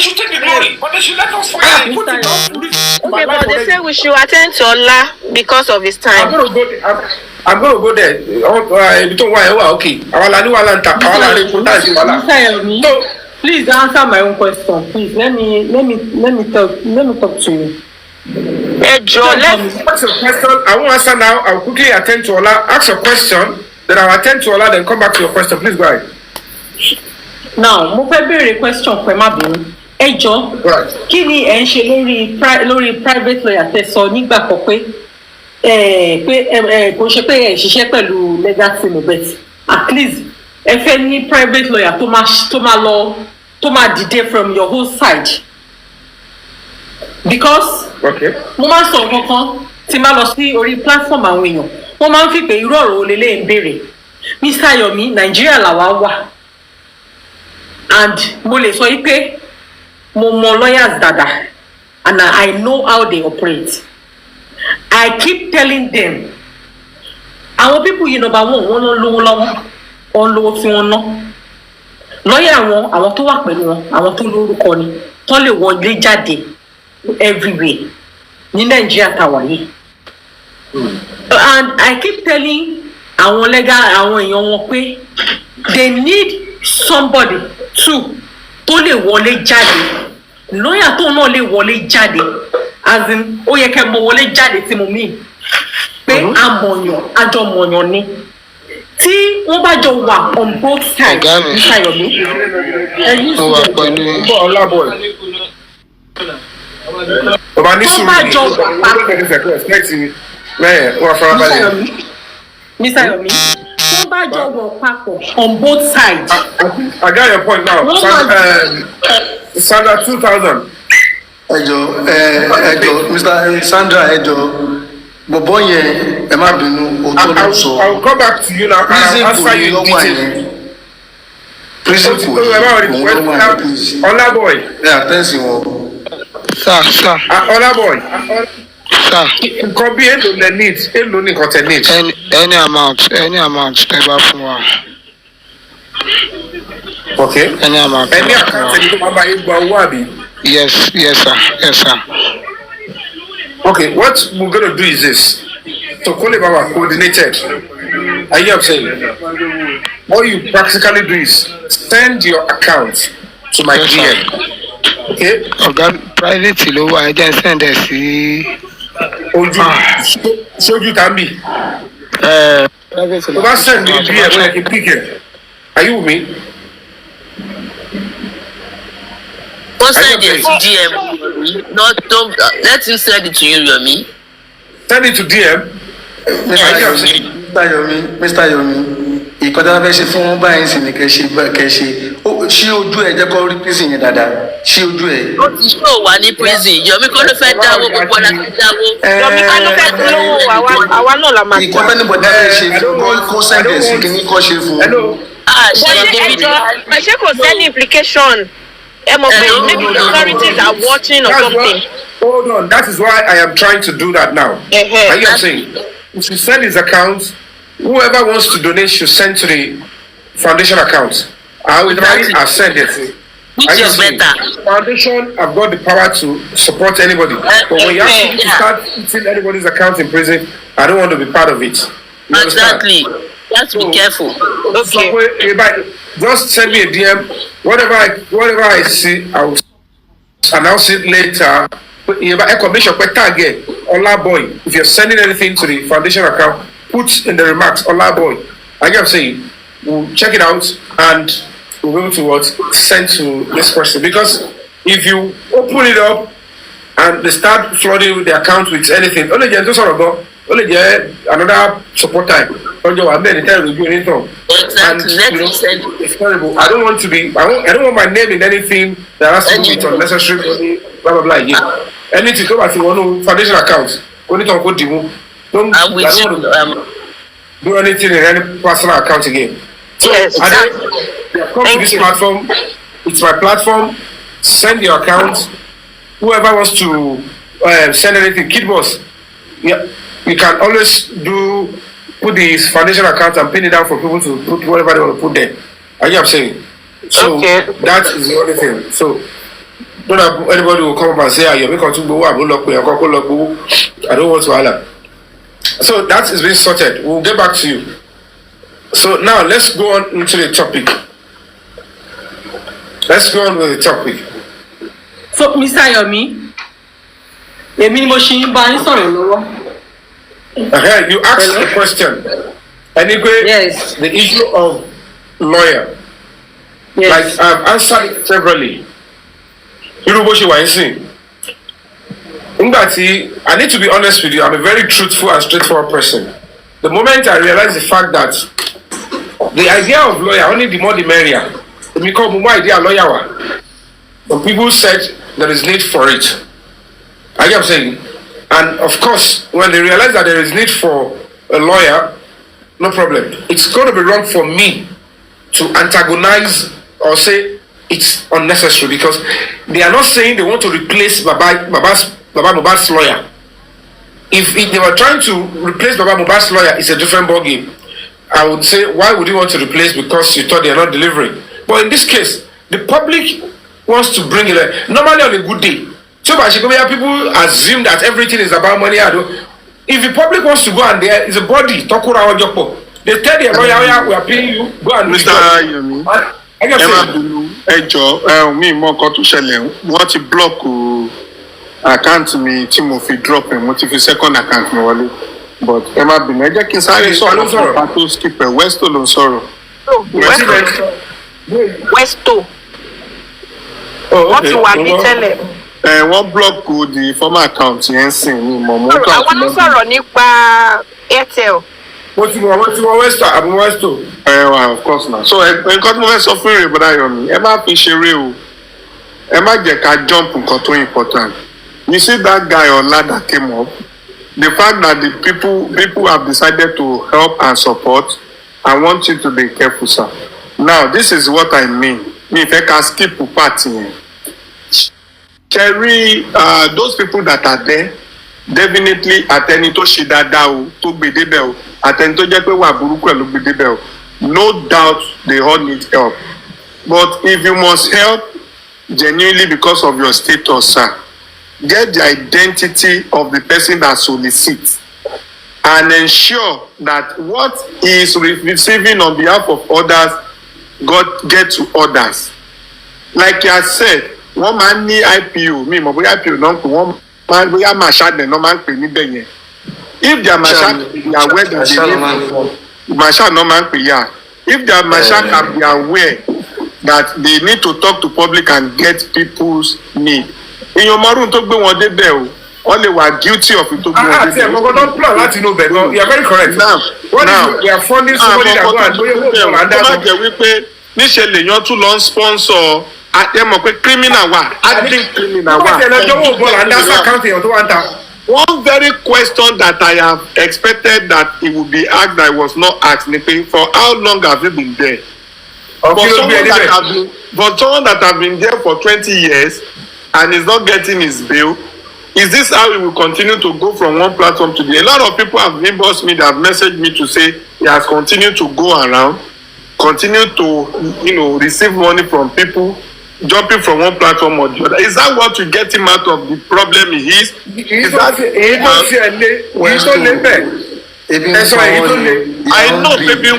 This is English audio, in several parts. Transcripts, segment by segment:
They should take the glory, but they should let us fight and put it down. Okay, but they say we should attend to Allah because of his time. I'm going to go there. Okay. No, please answer my own question. Please let me talk to you. Ask your question. I won't answer now. I'll quickly attend to Allah. Ask your question, then I'll attend to Allah, then come back to your question. Please go ahead. Now, mo fẹ́ béèrè question pé má bínú. Ẹ jọ̀ọ́, kí ni ẹ ń ṣe lórí private lawyer tẹ́ sọ nígbà kan pé kò ṣe pé ẹ ṣiṣẹ́ pẹ̀lú legal team but at least ẹ fẹ́ ní private lawyer tó máa dìde from your whole side. Because mo máa ń sọ kankan tí máa lọ sí orí platform àwọn èèyàn wọ́n máa ń fi pé irú ọ̀rọ̀ olè lè ń béèrè. Mr. Yomi, Nàìjíríà làwa wà. And mo lè sọ pé mo mọ lawyers dada and I know how they operate. I keep telling them àwọn people yìí number one wọ́n lọ lówó lọ́wọ́ wọ́n lówó tí wọ́n ná lọ́yà wọn àwọn tó wà pẹ̀lú wọn àwọn tó lórúkọ ni tó lè wọlé jáde everywhere ní Nàìjíríà tàwa yìí. And I keep telling àwọn legal àwọn èèyàn wọn pé they need somebody too tó lè wọlé jáde lọ́yà tó náà lè wọlé jáde as in ó yẹ kẹ́ mọ wọlé jáde tí mo mean pé amọ̀yàn àjọmọ̀yàn ni tí wọ́n bá jọ wà on both sides nísàyọ̀mí ẹ̀yìn sùn bọ̀ ọlábọ̀ ọba ní sùn ní nísàyọ̀mí wọ́n bá jọ wọ̀ papọ̀ on both sides. I got your point now. Sandra 2000. Ẹjọ Mr. Sandra ẹjọ bọ̀bọ̀ yẹn ẹ má bínú òótọ́ ló sọ. I will come back to you now and I will answer you in detail. Prison kò ní ọwọ́ please. Ọlábọ̀y. Ẹ àtẹ́sí wọn. Sir. Ọlábọ̀y. Sir. Nǹkan bí èlò lẹ need èlò ní nǹkan tẹ need. Any amount ẹ bá fún wa. Okay. Any amount. Any account ẹni tó máa bá yín gba owó àbí. Yes, sir. Okay, what we're going to do is this. So, call it Baba coordinated. Are you saying? What you practically do is send your account to my DM. Okay? Okay, private low, I just send it. Show you Tambi. Private low. So, send me DM when I can pick it. Are you with me? Don't send it to DM. Don't let him send it to you, Yomi. Send it to DM. Mr. Yomi, ìkọ́jà bẹ́ẹ̀ ṣe fún báyìí sì ni kẹ́ṣe ṣí ojú ẹ̀ jẹ́ kó rí prison yẹn dáadáa ṣí ojú ẹ̀. Ó ti ṣó wà ní prison. Yomi kọ́ ló fẹ́ dáwó gbogbo ọ̀la ti dáwó. Yomi kọ́ ló fẹ́ lówó àwa náà la máa gbà. Ìkọ́jà níbo dábẹ́ ṣe kó sẹ́ndẹ̀ sí kí ní kọ́ ṣe fún. Ṣé kò sẹ́ni implication? Maybe the authorities are watching or something. Hold on, that is why I am trying to do that now. Are you saying? If you send his account, whoever wants to donate should send to the foundation account. I will send it. Which is better? Foundation, I've got the power to support anybody. But when you ask me to start eating anybody's account in prison, I don't want to be part of it. Exactly. You have to be careful. Okay. Just send me a DM. Whatever I see, I will announce it later. Olaboy. If you're sending anything to the foundation account, put in the remarks Olaboy. Like I'm saying, we'll check it out and we'll be able to send to this person. Because if you open it up and they start flooding with the account with anything, only another support time. And it's terrible. I don't want to be. I don't want my name in anything that has to do with unnecessary money. Blah blah blah. Again, anything come as one foundation account. Only to go don't do anything in any personal account again. So yes, come to this platform. It's my platform. Send your account. Whoever wants to send anything, Kid Boss. Yeah, you can always put this foundation account and pin it down for people to put whatever they want to put there. Are you saying? So that is the only thing. So Not that anybody will come up and say, "Ah, you're making to go. I don't want to allow." So that is being sorted. We'll get back to you. So now let's go on into the topic. Let's go on with the topic. So, Mr. Yomi, èmi mo ṣì ń bá yín sọ̀rọ̀ lọ́wọ́. Okay, you asked the question. Anyway, Yes. the issue of lawyer. Yes. Like I've answered it severally. Irú bó ṣe wà nísìn. Nígbà tí I need to be honest with you, I'm a very truthful and straightforward person. The moment I realize the fact that the idea of lawyer, only the more the merrier. Èmi kọ́ mo mú idea lawyer wá. Some people said there is need for it. I get what I'm saying? And of course, when they realize that there is need for a lawyer, no problem. It's going to be wrong for me to antagonize or say it's unnecessary because they are not saying they want to replace Baba Mohbad's lawyer. If they were trying to replace Baba Mohbad's lawyer, it's a different ballgame. I would say, why would you want to replace because you thought they are not delivering? But in this case, the public wants to bring it. Normally on a good day, so people assume that everything is about money. If the public wants to go and there is a body, talk around your pop. They tell the lawyer, we are paying you, go and Mr. Yomi, mi mọ nǹkan tó ṣẹlẹ̀ wọ́n ti blọ́ọ̀kù àkáǹtì mi tí mo fi drop ẹ̀ mo ti fi second account mi wọlé but ẹ má bínú ẹ jẹ́ kí n sáré sọ̀rọ̀ nípa tó skip ẹ̀ Westo ló ń sọ̀rọ̀. Westo. Wọ́n ti wà ní tẹ́lẹ̀. Wọ́n blọ́ọ̀kù the former account yẹn sìn ní ìmọ̀ mọ́. Àwọn ló sọ̀rọ̀ nípa Airtel. Wọ́n ti wọ Westo àbí Westo. Of course na. So nǹkan tí mo fẹ́ sọ fún ìrìn bọ́dá Yomi ẹ má fi ṣeré o ẹ má jẹ́ ká jump nǹkan tó important. You see that guy Ola that came up, the fact that the people have decided to help and support, I want you to be careful, sir. Now, this is what I mean. Me, if I can skip party, Cherry, those people that are there, definitely attending to Shidadao, to Bedebel, attending to Jepe Waburuku and Bedebel. No doubt they all need help. But if you must help genuinely because of your status, sir, get the identity of the person that solicits and ensure that what he is receiving on behalf of others get to others. Like you have said, one man need IPO, me, my IPO, non, one man, we are Mashad, no man, pay me benye. If they are Mashad, they are aware that they need Mashad, no man, pay ya. If they are Mashad, they are aware that they need to talk to public and get people's need. In your maroon to go on the bell, only were guilty of it to go on the bell. Don't plan that you know better. You are very correct. Now, we are funding somebody that go and do your work. Níṣẹ́ lèèyàn tún lọ ń sponsor àtẹ̀mọ̀ pé criminal wà acting criminal wà. One very question that I have expected that it would be asked that I was not asked ni pé for how long have you been there? For someone that have been there for 20 years and is not getting his bail, is this how he will continue to go from one platform to the other? A lot of people have inboxed me, that have messaged me to say he has continued to go around, continue to, receive money from people, jumping from one platform or the other. Is that what will get him out of the problem he is? I know maybe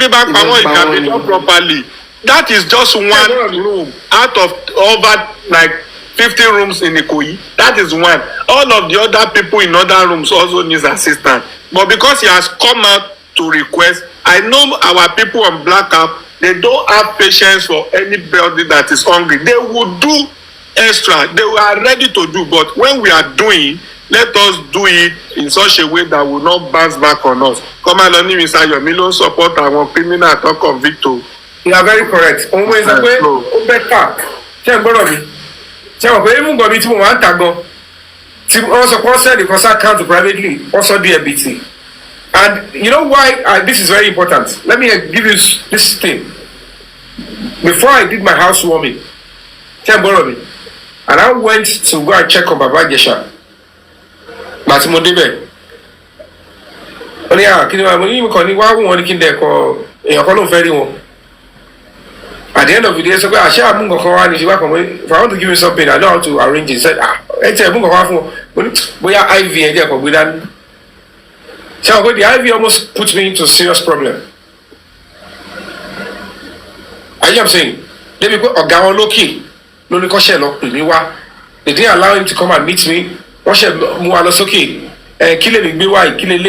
back it can be done properly. That is just one room out of over like 50 rooms in Ikoyi. That is one. All of the other people in other rooms also need assistance. But because he has come out to request, I know our people on Black App, they don't have patience for anybody that is hungry. They will do extra. They are ready to do. But when we are doing, let us do it in such a way that will not bounce back on us. Come on, Mr. Yomi, don't support our criminal attack convict. You are very correct. Òun is pé ó better. Ṣé ń gbọ́dọ̀ mi? Ṣé wọ́n pé even gbọ́dọ̀ tí mo máa ń tà gan? Tí wọ́n sọ pé wọ́n send the first account privately, also DMBT. And you know why this is very important? Let me give you this thing. Before I did my housewarming, ṣé ń gbọ́dọ̀ mi? And I went to go and check on Baba Jesha. Màtí mo débẹ̀. Ó ní kí ni wàá mo ní kàn ní wá wù wọ́n ní kí n dẹ̀ kọ èèyàn kan ló ń fẹ́ rí wọn. At the end of the day, so I share a mungo if you if I want to give you something, I know how to arrange it. Said, it's a mungo we are IV and there we done. So the IV almost put me into a serious problem. Are you know what I'm saying? Let me go Ogawa Loki. No share lock me. They didn't allow him to come and meet me. What share Mualosoki? Kill him, be why, kill him.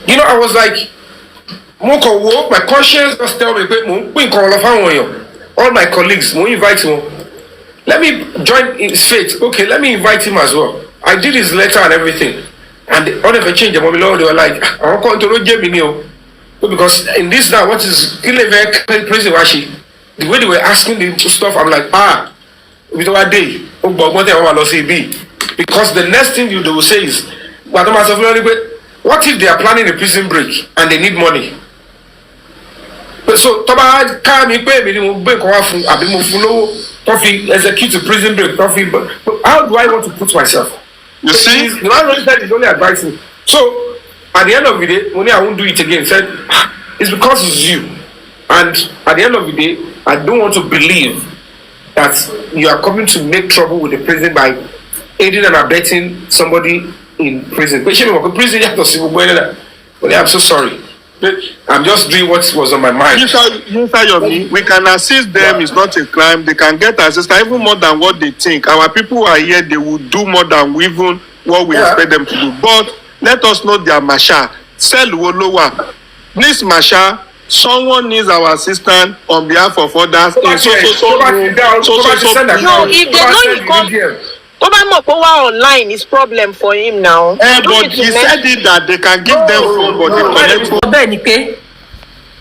You know, I was like, my conscience just tell me, all my colleagues, invite him. Let me join his faith. Okay, let me invite him as well. I did his letter and everything. And they change the mobile, they were like, I'm going to Jamie. Because in this now, what is prison washi? The way they were asking the stuff, I'm like, with our day, because the next thing they will say is, what if they are planning a prison break and they need money? So, Toba can't be paid, execute a prison break. How do I want to put myself? You see, the man said he's only advising. So, at the end of the day, when I won't do it again, said it's because it's you. And at the end of the day, I don't want to believe that you are coming to make trouble with the prison by aiding and abetting somebody in prison. But I'm so sorry. I'm just doing what was on my mind. Yomi, we can assist them. It's not a crime. They can get assistance even more than what they think. Our people are here. They will do more than even what we expect them to do. But let us know their masha. Sell Wolowa. Please, masha. Someone needs our assistance on behalf of others. No, if they know you come, online is problem for him now. But he said it that they can give them phone, but they connect.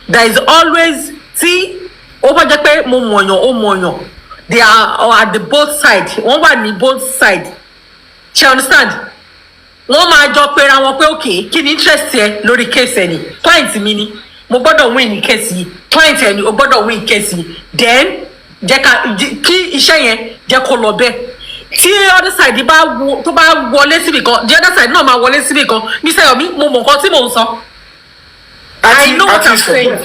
There is always they are at the both sides. One on both sides. She understand? One my job okay, can interest here, lori case any. Client mini. Mo gbọ́dọ̀ win case yìí. Client ẹni o gbọ́dọ̀ win case yìí. Then jẹ́ ká kí iṣẹ́ yẹn jẹ́ kó lọ bẹ́ẹ̀. Tí other side tó bá wọlé síbì kan, the other side náà máa wọlé síbì kan. Mr. Yomi, mo mọ̀ nǹkan tí mò ń sọ. I know what I'm saying.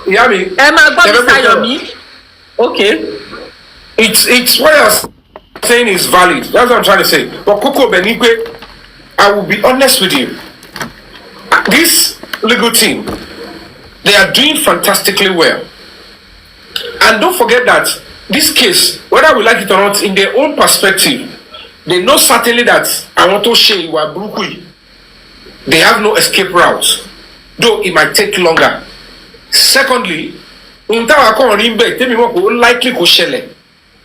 Yami. Ẹ máa gbọ́ Mr. Yomi. Okay. It's what you're saying is valid. That's what I'm trying to say. But Coco Benigwe, I will be honest with you. This legal team, they are doing fantastically well. And don't forget that this case, whether we like it or not, in their own perspective, they know certainly that I want to share they have no escape route, though it might take longer. Secondly, likely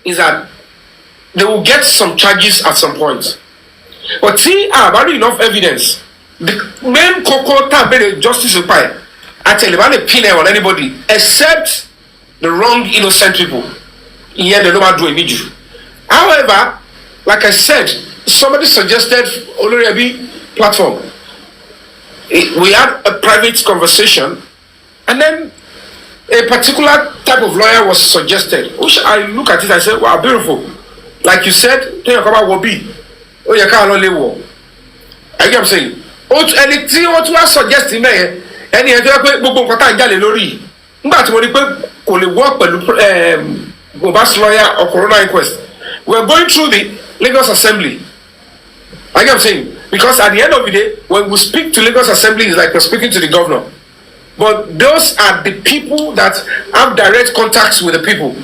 is that they will get some charges at some point. But see, about enough evidence. The main cocoa tab justice required. Actually, want to pin on anybody except the wrong innocent people. Here they don't do a video. However, like I said, somebody suggested Oloriabi platform. We had a private conversation, and then a particular type of lawyer was suggested. Which I look at it, I said, wow, beautiful. Like you said, tell you about Wobi. Oh, you can't only war. I get what I'm saying. Anything what you are suggesting, man. Any ẹjọ́ pé gbogbo nǹkan tá à ń jalè lórí nígbà tí mo rí pé kò lè work pẹ̀lú Mohbad's lawyer or corona inquest. We are going through the Lagos Assembly. I get what I'm saying, because at the end of the day, when we speak to Lagos Assembly, it's like we're speaking to the governor. But those are the people that have direct contacts with the people.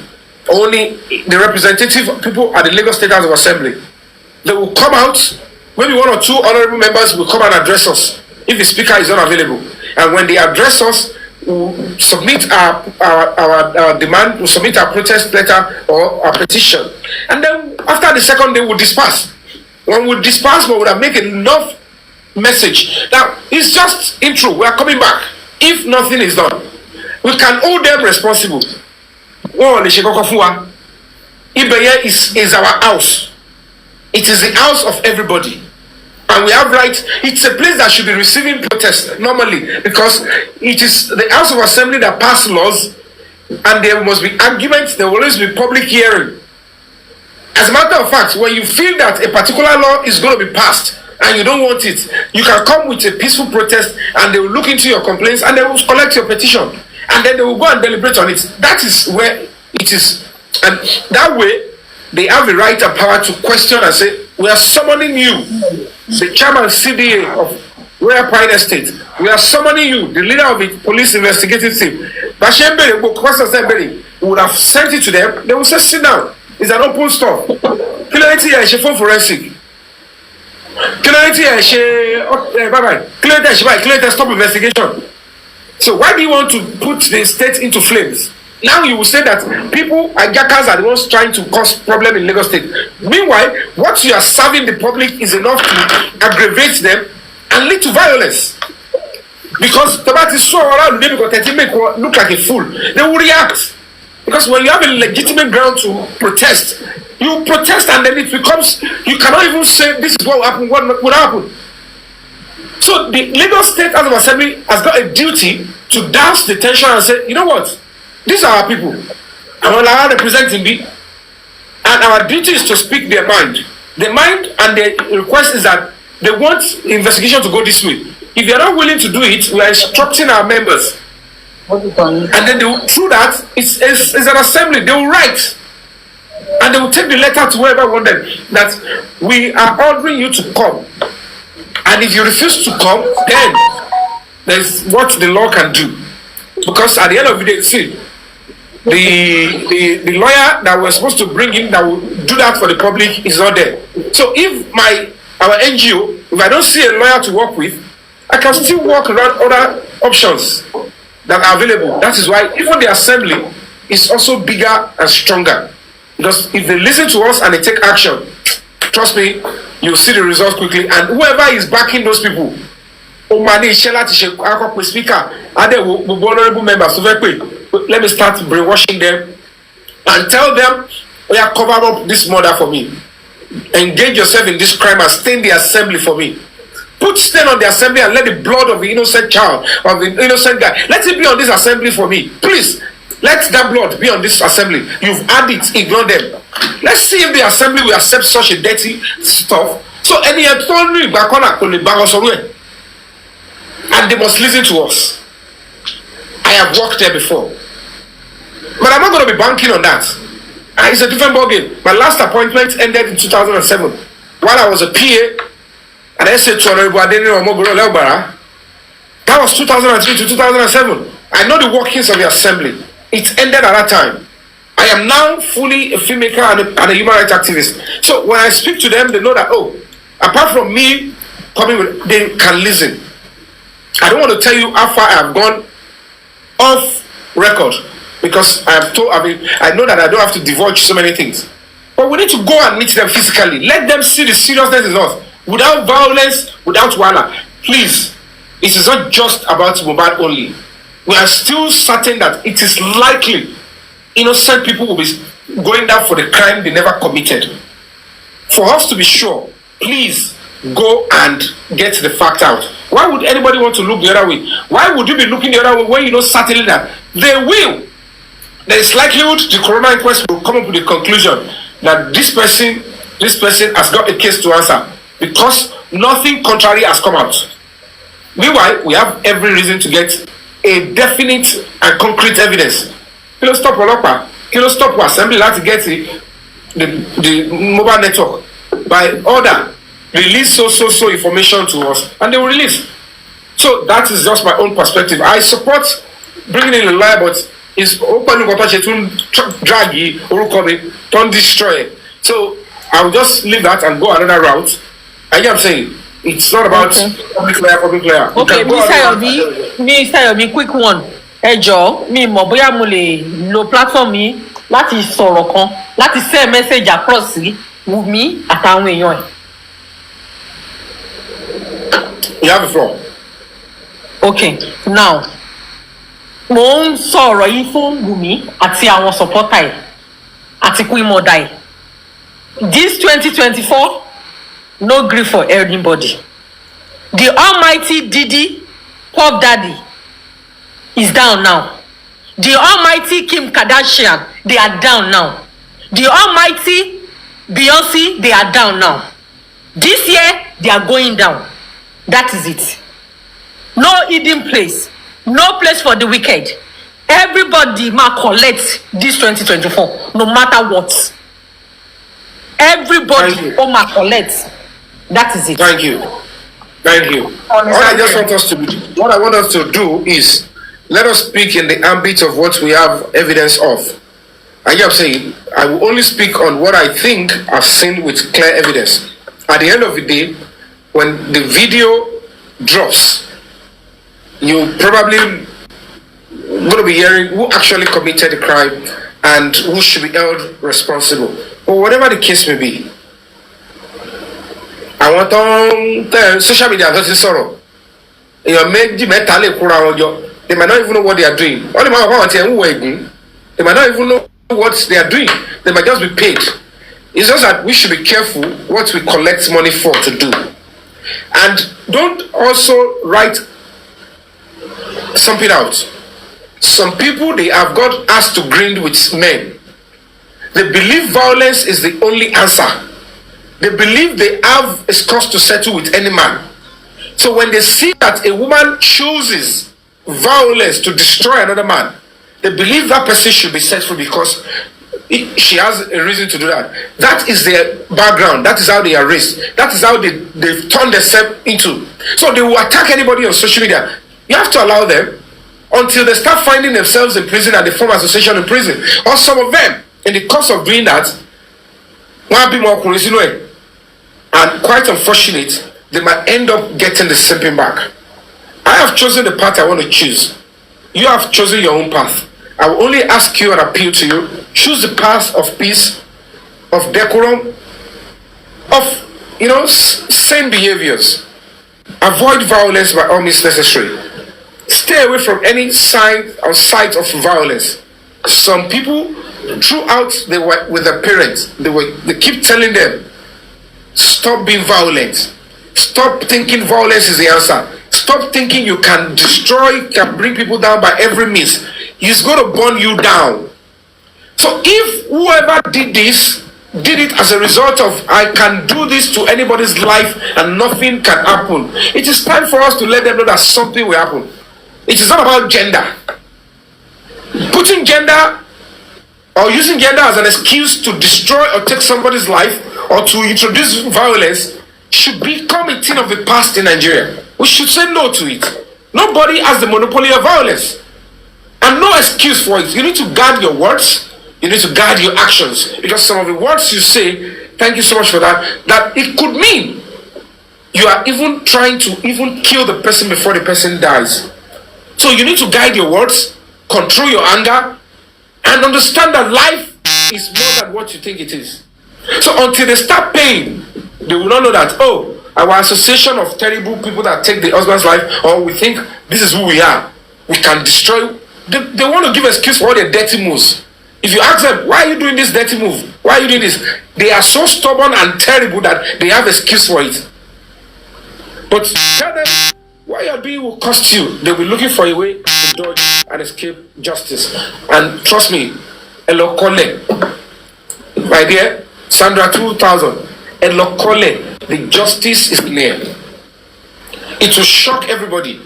Only the representative people at the Lagos State House of Assembly. They will come out. Maybe one or two honorable members will come and address us if the speaker is not available. And when they address us, we'll submit our demand, we'll submit our protest letter or our petition. And then after the second day, we'll disperse. When we disperse, we would have made enough message. Now, it's just intro. We are coming back. If nothing is done, we can hold them responsible. Ibeye is our house. It is the house of everybody. And we have rights. It's a place that should be receiving protests normally, because it is the House of Assembly that pass laws, and there must be arguments. There will always be public hearing. As a matter of fact, when you feel that a particular law is going to be passed and you don't want it, you can come with a peaceful protest and they will look into your complaints and they will collect your petition and then they will go and deliberate on it. That is where it is. And that way, they have the right and power to question and say, we are summoning you, the chairman CDA of Royal Pine Estate. We are summoning you, the leader of the police investigative team. We would have sent it to them. They will say, sit down. It's an open store. Clarity is for forensic. Clarity is stop investigation. So why do you want to put the state into flames? Now you will say that people, hijackers, are the ones trying to cause problem in Lagos State. Meanwhile, what you are serving the public is enough to aggravate them and lead to violence. Because the bat is so around them because they make look like a fool. They will react. Because when you have a legitimate ground to protest, you protest and then it becomes, you cannot even say this is what will happen, what would happen. So the Lagos State House of Assembly has got a duty to douse the tension and say, you know what? These are our people. And we'll allow representing be. And our duty is to speak their mind. The mind and the request is that they want investigation to go this way. If they are not willing to do it, we are instructing our members. And then they will, through that, it's an assembly. They will write. And they will take the letter to whoever want them that we are ordering you to come. And if you refuse to come, then there's what the law can do. Because at the end of the day, see, the lawyer that we're supposed to bring in that will do that for the public is not there. So if our NGO, if I don't see a lawyer to work with, I can still work around other options that are available. That is why even the assembly is also bigger and stronger. Because if they listen to us and they take action, trust me, you'll see the results quickly. And whoever is backing those people, let me start brainwashing them and tell them, oh yeah, cover up this murder for me. Engage yourself in this crime and stay in the assembly for me. Put stain on the assembly and let the blood of the innocent child, of the innocent guy, let it be on this assembly for me. Please, let that blood be on this assembly. You've had it, ignore them. Let's see if the assembly will accept such a dirty stuff. So any and they must listen to us. I have worked there before. But I'm not going to be banking on that. It's a different ballgame. My last appointment ended in 2007 while I was a PA. And I said to that was 2003 to 2007. I know the workings of the assembly. It ended at that time. I am now fully a filmmaker and a human rights activist. So when I speak to them, they know that, oh, apart from me coming with, they can listen. I don't want to tell you how far I have gone off record because I know that I don't have to divulge so many things. But we need to go and meet them physically. Let them see the seriousness in us. Without violence, without wala. Please, it is not just about Mohbad only. We are still certain that it is likely innocent people will be going down for the crime they never committed. For us to be sure, please go and get the fact out. Why would anybody want to look the other way? Why would you be looking the other way when you know certainly that they will? There is likelihood the coroner inquest will come up with the conclusion that this person has got a case to answer because nothing contrary has come out. Meanwhile, we have every reason to get a definite and concrete evidence. Kilo stop Olopa, Kilo stop assembly to get the mobile network by order. Release so information to us and they will release. So that is just my own perspective. I support bringing in a lawyer, but it's open draggy or don't destroy it. So I will just leave that and go another route. I am saying it's not about public lawyer. Okay, Mr. Yomi, quick one. Mi mọ̀ bóyá mo lè lo platform yìí láti sọ̀rọ̀ kan láti send message across sí Wunmi àtàwọn èèyàn ẹ̀. You have the floor. Okay, now mo ń sọ̀rọ̀ yìí fún Wunmi àti àwọn supporter ẹ̀ àti Queen Mother ẹ̀. This 2024 no gree for anybody. The almighty Diddy Puff Daddy is down now. The almighty Kim Kardashian, they are down now. The almighty Beyonce, they are down now. This year, they are going down. That is it. No hidden place, no place for the wicked. Everybody ma collect this 2024, no matter what. Everybody ma collect. That is it. Thank you. All I just want us to do, what I want us to do is let us speak in the ambit of what we have evidence of. And I'm saying I will only speak on what I think I've seen with clear evidence. At the end of the day, when the video drops, you probably going to be hearing who actually committed the crime and who should be held responsible. But whatever the case may be, I want on social media to sorrow. They might not even know what they are doing. They might not even know what they are doing. They might just be paid. It's just that we should be careful what we collect money for to do. And don't also write something out. Some people, they have got asked to grind with men. They believe violence is the only answer. They believe they have a cause to settle with any man. So when they see that a woman chooses violence to destroy another man, they believe that person should be set free because she has a reason to do that. That is their background. That is how they are raised. That is how they've turned themselves into. So they will attack anybody on social media. You have to allow them until they start finding themselves in prison and they form association in prison. Or some of them, in the course of doing that, and quite unfortunate, they might end up getting the slipping back. I have chosen the path I want to choose. You have chosen your own path. I will only ask you and appeal to you. Choose the path of peace, of decorum, of sane behaviors. Avoid violence by all means necessary. Stay away from any sign or sight of violence. Some people, throughout they were with their parents, they keep telling them, stop being violent. Stop thinking violence is the answer. Stop thinking you can destroy, can bring people down by every means. He's going to burn you down. So if whoever did this, did it as a result of, I can do this to anybody's life and nothing can happen, it is time for us to let them know that something will happen. It is not about gender. Putting gender or using gender as an excuse to destroy or take somebody's life or to introduce violence should become a thing of the past in Nigeria. We should say no to it. Nobody has the monopoly of violence. And no excuse for it. You need to guard your words. You need to guard your actions. Because some of the words you say, thank you so much for that, that it could mean you are even trying to even kill the person before the person dies. So you need to guide your words, control your anger, and understand that life is more than what you think it is. So until they start paying, they will not know that, oh, our association of terrible people that take the husband's life, or we think this is who we are, we can destroy. They want to give excuse for all their dirty moves. If you ask them, why are you doing this dirty move? Why are you doing this? They are so stubborn and terrible that they have excuse for it. But tell them, what you are doing will cost you. They'll be looking for a way to dodge and escape justice. And trust me, Elokole, my dear, Sandra 2000, Elokole, the justice is near. It will shock everybody.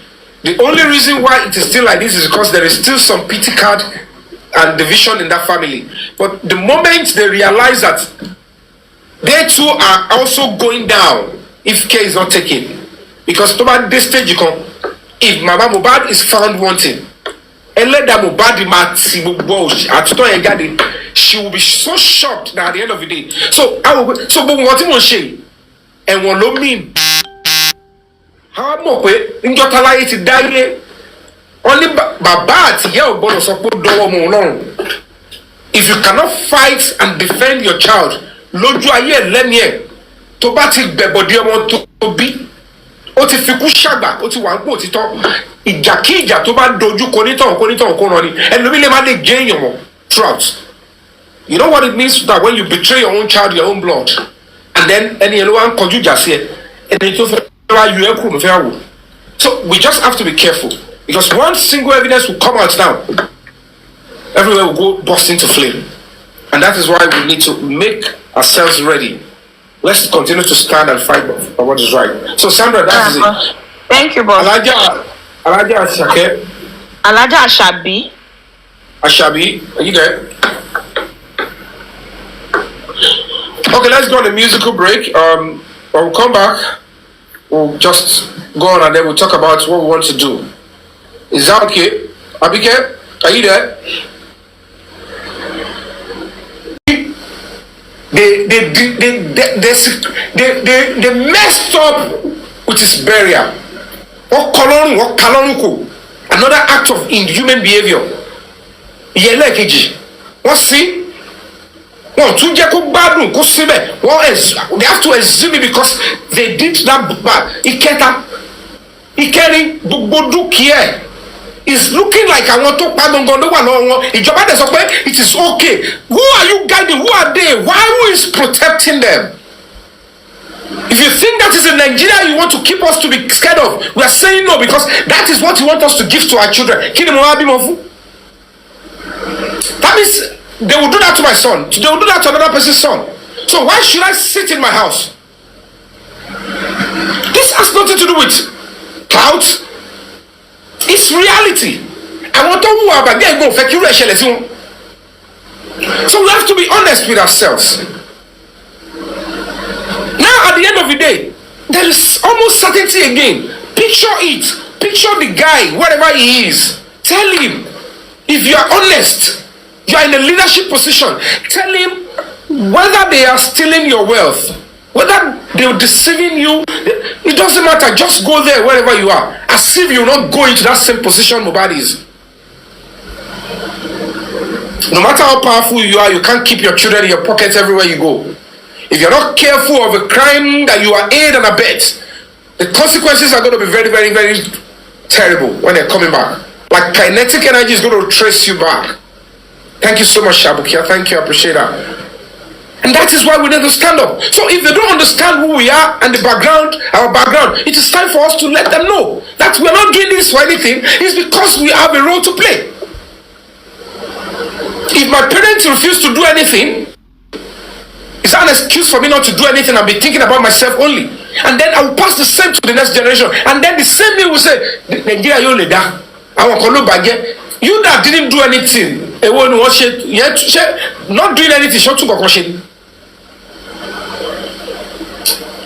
The only reason why it is still like this is because there is still some pity card and division in that family. But the moment they realize that they too are also going down if care is not taken. Because at this stage you come, if Mama Mohbad is found wanting, she will be so shocked that at the end of the day. So but what you want to say? And what do mean? How much Njotala ti die? Only Baba ti ya obodo so po dowo mo Olorun. If you cannot fight and defend your child, lójú ayé lẹ́ni ẹ̀ tó bá ti gbẹ̀bọ̀dé ọmọ tó bí, ó ti fikú ṣàgbà, ó ti wà ń pò títọ́. Ìjà kí ìjà tó bá dojú kò ní tàn kò rán ni. Ẹlòmí lè má lè gé èèyàn mọ́ throughout. You know what it means that when you betray your own child, your own blood, and then ẹni yẹn ló wá ń kọjú ìjà sí ẹ, ẹni tó fẹ́ wá yọ ẹ́ kúrò ló fẹ́ wò. So we just have to be careful because one single evidence will come out now. Everywhere will go burst into flame. And that is why we need to make ourselves ready. let's continue to stand and fight for what is right. So Sandra, that is it. Thank you, boss. Alaja Ashake. Alaja Ashabi. Ashabi, are you there? Okay, let's go on a musical break. When we come back, we'll just go on and then we'll talk about what we want to do. Is that okay? Abike, are you there? They messed up with his burial. Another act of inhuman behavior. What see? They have to assume it because they did that bad. It's looking like I want to it is okay. Who are you guiding? Who are they? Who is protecting them? If you think that is in Nigeria you want to keep us to be scared of, we are saying no, because that is what you want us to give to our children. That means they will do that to my son. They will do that to another person's son. So why should I sit in my house? This has nothing to do with clout. It's reality. I want to move about there. So we have to be honest with ourselves. Now at the end of the day, there is almost certainty again. Picture it. Picture the guy, wherever he is. Tell him, if you are honest, you are in a leadership position, tell him whether they are stealing your wealth, whether they are deceiving you, it doesn't matter. Just go there wherever you are, as if you will not go into that same position nobody is. No matter how powerful you are, you can't keep your children in your pockets everywhere you go. If you're not careful of a crime that you are aid and abet, the consequences are going to be very, very, very terrible when they're coming back. Like kinetic energy is going to trace you back. Thank you so much, Shabukia. Thank you. I appreciate that. And that is why we need to stand up. So if they don't understand who we are and the background, our background, it is time for us to let them know that we're not doing this for anything. It's because we have a role to play. If my parents refuse to do anything, it's an excuse for me not to do anything and be thinking about myself only. And then I will pass the same to the next generation. And then the same thing will say, Nigeria, you only that. You that didn't do anything, not doing anything,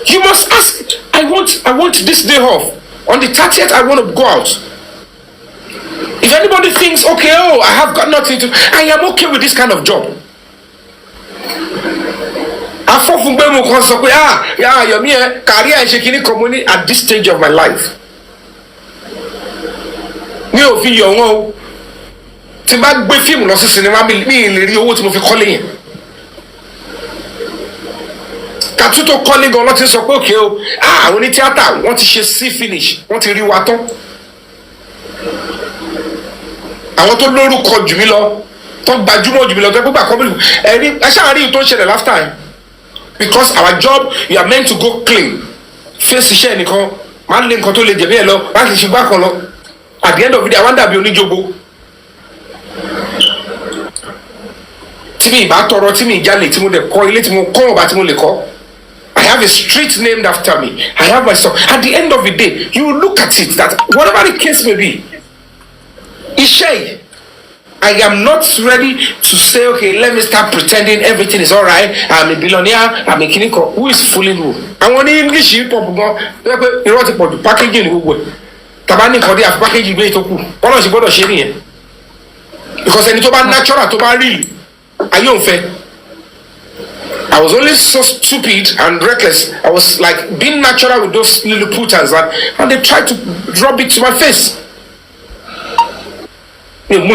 you must ask, I want this day off. On the 30th, I want to go out. If anybody thinks, okay, I have got nothing to, I am okay with this kind of job. Yomi, at this stage of my life. Tí n bá gbé fíìmù lọ sí sinimá mi lè rí owó tí mo fi kọ́lé yẹn. Kàtú tó kọ́lé gan lọ́tí sọ pé òkè o, àwọn oní tíátà wọ́n ti ṣe sí finish, wọ́n ti rí wa tán. Àwọn tó lórúkọ jù mí lọ, tó gbajúmọ̀ jù mí lọ, tó gbà kọ́bílù, ẹ̀rí aṣáárí tó ń ṣẹlẹ̀ last time. Because our job, you are meant to go clean. Face iṣẹ́ nìkan, máa ń lé nǹkan tó lè jẹ̀mí ẹ̀ lọ, láti ṣe gbá kan lọ. At the end of the day, àwọn dàbí oníjogbo. Tí mi ìbá tọrọ, tí mi ìjálè, tí mo lè kọ́ ilé, tí mo kọ́ ọba tí mo lè kọ́. I have a street named after me. I have my stuff. At the end of the day, you look at it that whatever the case may be, Ishay, I am not ready to say, okay, let me start pretending everything is all right. I'm a billionaire. I'm a kiniko. Who is fooling who? I want English hip hop. You want to put the packaging in Google. Tabani kodi af packaging way to ku. Bọ́lá ṣe gbọ́dọ̀ ṣe nìyẹn. Because ẹni tó bá natural, tó bá real, ayé ò fẹ́. I was only so stupid and reckless. I was like being natural with those little putans, and they tried to drop it to my face. And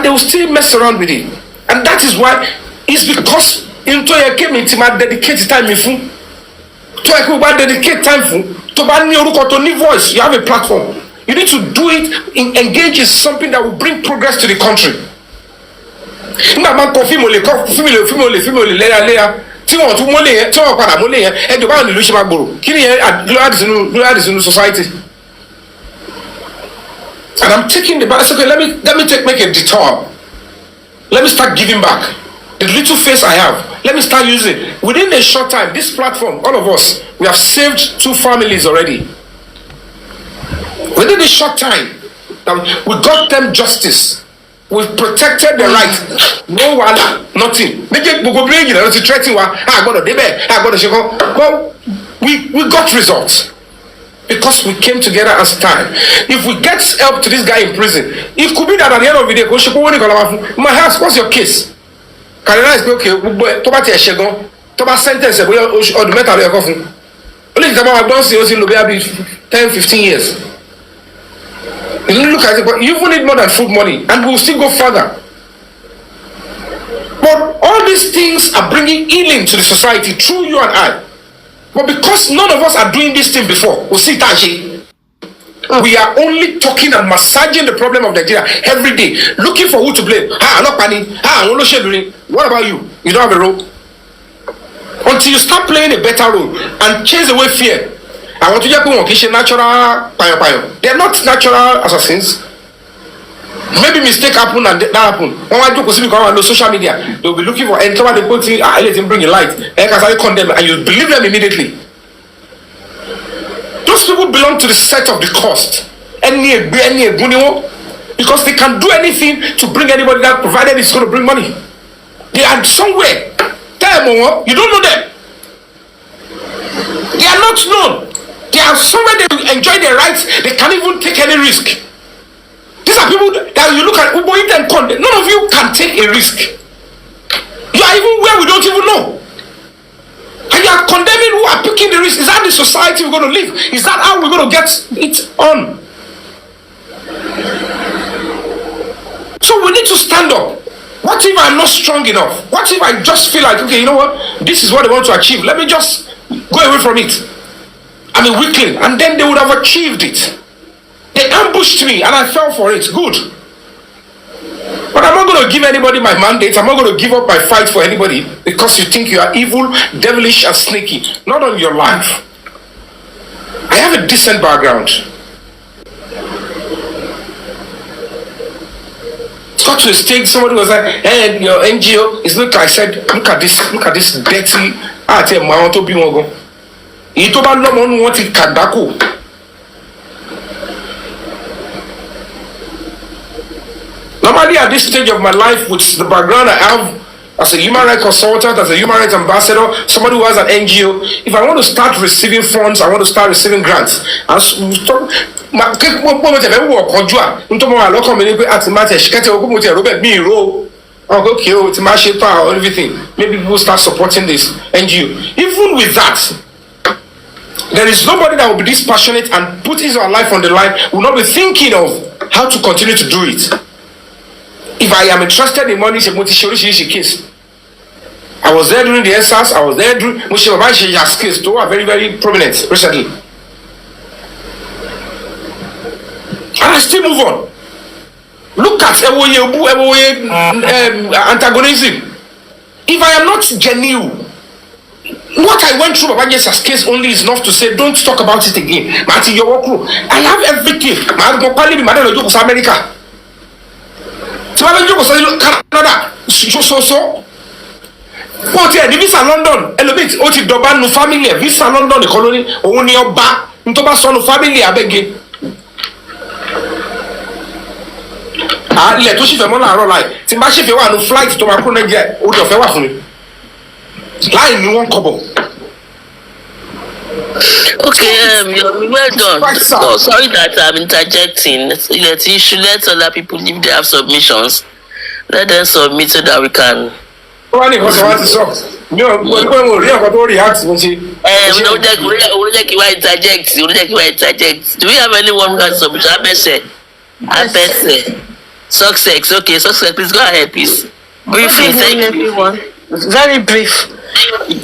they will still mess around with it. And that is why it's because into your came into my dedicated time to dedicate time to voice. You have a platform. You need to do it, engage in something that will bring progress to the country. Society. And I'm taking the balance. Okay, let me make a detour. Let me start giving back. The little face I have, let me start using. Within a short time, this platform, all of us, we have saved 2 families already. Within a short time, we got them justice. We've protected their rights. No wala, nothing. Well, we got results. Because we came together as time. If we get help to this guy in prison, it could be that at the end of the day, my house, what's your case? Can I say, okay, Toba sentence, or the metal, only the I've done 10, 15 years. You look at it, but you even need more than food money, and we'll still go further. But all these things are bringing healing to the society through you and I. But because none of us are doing this thing before, we are only talking and massaging the problem of Nigeria every day, looking for who to blame. What about you? You don't have a role. Until you start playing a better role and chase away fear. I want to just go natural. They are not natural assassins. Maybe mistake happen and that happen. When I do on social media, they'll be looking for and somebody putting let him bring a light. And I condemn and you believe them immediately. Those people belong to the set of the cost. Because they can do anything to bring anybody that provided it's going to bring money. They are somewhere. You don't know them. They are not known. They are somewhere they enjoy their rights. They can't even take any risk. These are people that you look at, none of you can take a risk. You are even where we don't even know. And you are condemning who are picking the risk. Is that the society we're going to live? Is that how we're going to get it on? So we need to stand up. What if I'm not strong enough? What if I just feel like, okay, you know what? This is what they want to achieve. Let me just go away from it. I'm a weakling. And then they would have achieved it. They ambushed me and I fell for it. Good. But I'm not going to give anybody my mandate. I'm not going to give up my fight for anybody because you think you are evil, devilish, and sneaky. Not on your life. I have a decent background. It's got to a stage somebody was like, hey, your NGO is look. I said, look at this dirty. I tell my aunt to be one go. You told me no one wanted Kadako. Normally at this stage of my life, with the background I have as a human rights consultant, as a human rights ambassador, somebody who has an NGO, if I want to start receiving funds, I want to start receiving grants. Everything. Maybe people start supporting this NGO. Even with that, there is nobody that will be this passionate and put his or her life on the line, will not be thinking of how to continue to do it. If I am interested in money, case. I was there during the SARS, I was there during Mushimaba's case, too, are very, very prominent recently. And I still move on. Look at antagonism. If I am not genuine, what I went through Baba's case only is enough to say, don't talk about it again. I have everything. America. Canada. So. What here? The visa London. Elevate. What if Doba no family? Visa London. The colony. Only Oba. Ntoba son no family. Abege. Let us see the money. Like. Timbashi fe wa no flight to Macron Nigeria. O do fe wa fun mi. Line ni one kobo. Okay, well done. Oh, sorry that I'm interjecting. You should let other people, if they have submissions, let them submit so that we can. We interject. Do we have anyone who has submission? Success. Okay, success. Please go ahead, please. Briefly, thank you. Everyone. Very brief.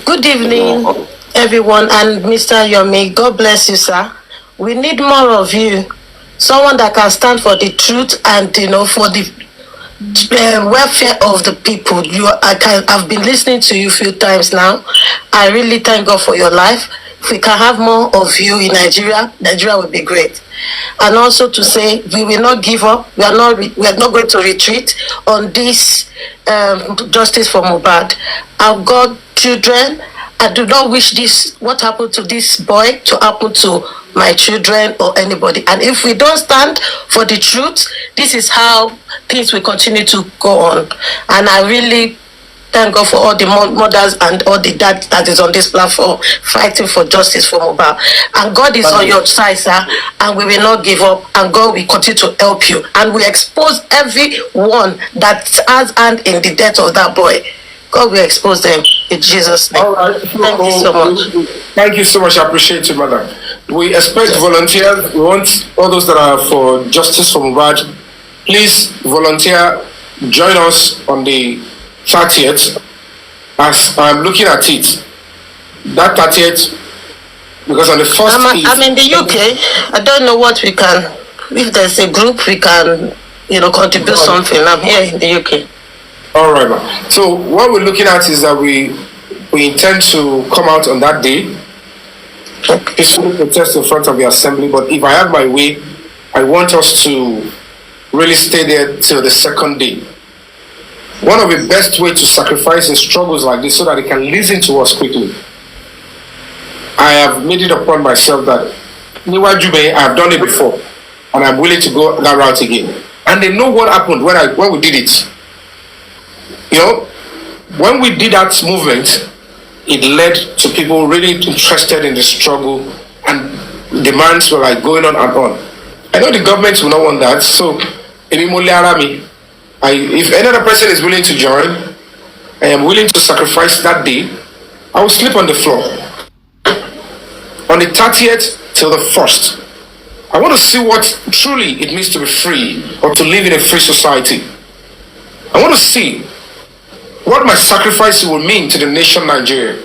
Good evening, everyone, and Mr. Yomi. God bless you, sir. We need more of you. Someone that can stand for the truth and for the welfare of the people. I've been listening to you a few times now. I really thank God for your life. If we can have more of you in Nigeria, Nigeria will be great. and also to say we will not give up. We are not going to retreat on this justice for Mohbad. I've got children. I do not wish this, what happened to this boy, to happen to my children or anybody. And if we don't stand for the truth, this is how things will continue to go on. And I really thank God for all the mothers and all the dads that is on this platform fighting for justice for Mohbad. And God is on your side, sir, and we will not give up, and God will continue to help you. And we expose everyone that has hand in the death of that boy. God will expose them in Jesus' name. All right. Thank you so much. Thank you so much. I appreciate you, madam. We expect volunteers. We want all those that are for justice for Mohbad. Please volunteer. Join us on the 30th. As I'm looking at it, that 30th, because on the first I'm in the UK. I don't know what we can. If there's a group, we can, contribute something. I'm here in the UK. All right, ma'am. So what we're looking at is that we intend to come out on that day, peacefully protest in front of the assembly. But if I have my way, I want us to really stay there till the second day. One of the best ways to sacrifice in struggles like this so that they can listen to us quickly. I have made it upon myself that I have done it before, and I'm willing to go that route again. And they know what happened when we did it. When we did that movement, it led to people really interested in the struggle, and demands were like going on and on. I know the government will not want that, so if any other person is willing to join, I am willing to sacrifice that day. I will sleep on the floor. On the 30th till the 1st, I want to see what truly it means to be free or to live in a free society. I want to see what my sacrifice will mean to the nation Nigeria.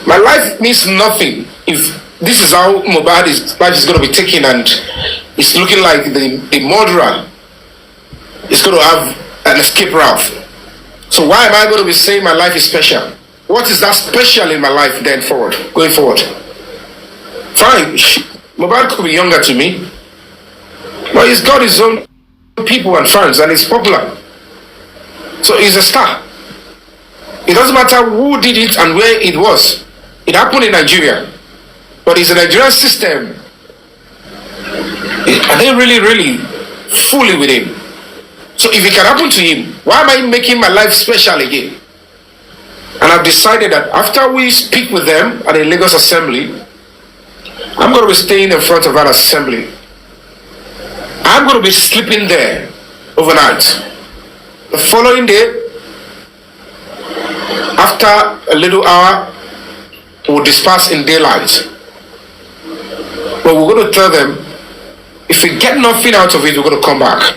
My life means nothing if this is how Mohbad's life is going to be taken, and it's looking like the murderer is going to have an escape route. So why am I going to be saying my life is special? What is that special in my life then going forward? Fine, Mohbad could be younger to me, but he's got his own people and fans, and he's popular. So he's a star. It doesn't matter who did it and where it was. It happened in Nigeria. But it's a Nigerian system. Are they really fully with him? So if it can happen to him, why am I making my life special again? And I've decided that after we speak with them at the Lagos Assembly, I'm going to be staying in front of that assembly. I'm going to be sleeping there overnight. The following day, after a little hour, we'll disperse in daylight. But we're going to tell them, if we get nothing out of it, we're going to come back.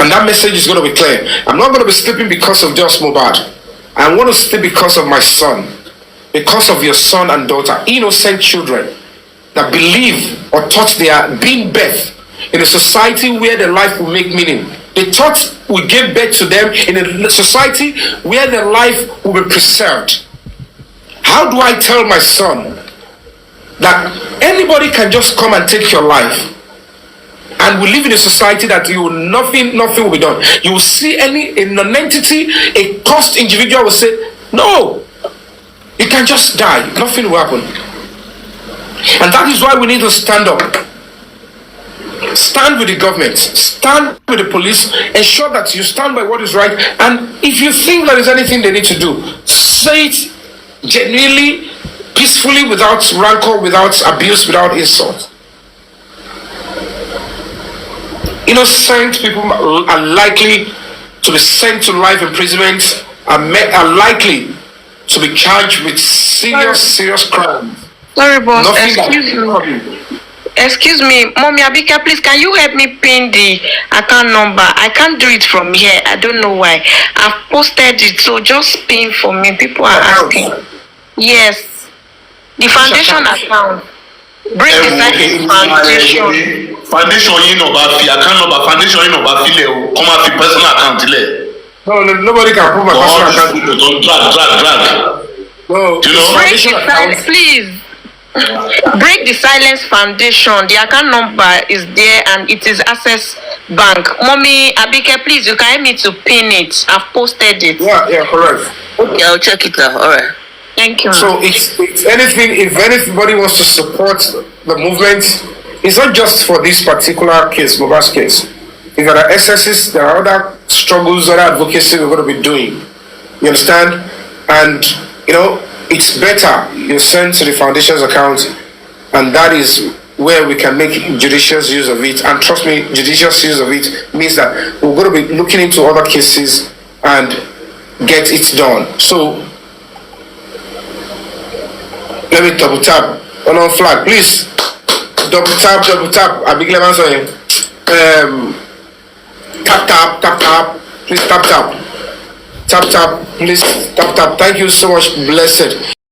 And that message is going to be clear. I'm not going to be sleeping because of just Mohbad. I want to sleep because of my son. Because of your son and daughter. Innocent children that believe or thought they are being birthed in a society where their life will make meaning. They thought we gave birth to them in a society where their life will be preserved. How do I tell my son that anybody can just come and take your life? And we live in a society that nothing will be done. You will see a non-entity, a cursed individual will say, no, you can just die. Nothing will happen. And that is why we need to stand up. Stand with the government, stand with the police, ensure that you stand by what is right, and if you think there is anything they need to do, say it genuinely, peacefully, without rancor, without abuse, without insult. Innocent people are likely to be sent to life imprisonment, are likely to be charged with serious crimes. Sorry, boss. Nothing Excuse me, Mommy Abika, please, can you help me pin the account number? I can't do it from here. I don't know why. I've posted it, so just pin for me. People are asking. Yes. The foundation account. Bring the foundation. Foundation yìí náà bá fi account number foundation yìí náà bá fi lẹ̀ o kọ́ máa fi personal account lẹ̀. No, nobody can prove my personal account. Don't drag. No, you know? Break it, please. Break the Silence Foundation. The account number is there and it is Access Bank. Mommy Abike, please, you can help me to pin it. I've posted it. Yeah, correct. Okay, I'll check it now. All right. Thank you. So it's anything. If anybody wants to support the movement, it's not just for this particular case, Mohbad's case. If there are excesses, there are other struggles, other advocacy we're going to be doing. You understand? And it's better you send to the foundation's account, and that is where we can make judicious use of it. And trust me, judicious use of it means that we're going to be looking into other cases and get it done. So let me double tap on flag, please. Double tap. I big level sorry. Tap. Please tap. Please tap. Thank you so much, blessed.